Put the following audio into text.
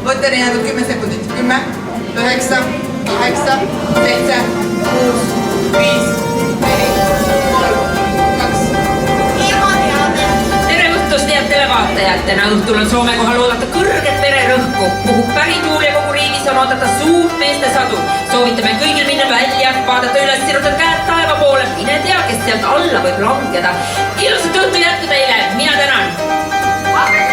Võtteni jäädud 10 sekundit. 10, 9, 8, 7, 6, 5, 4, 3, 2. Tere õhtust, head televaatajad! Täna õhtul on Soome kohal oodata kõrget vererõhku. Puhub pärituul ja kogu riigis on oodata suurt meeste sadu. Soovitame kõigil minna välja, vaadata üles, sirutada käed taeva poole. Mine tea, kes sealt alla võib langeda. Ilusat õhtu jätku teile! Mina tänan!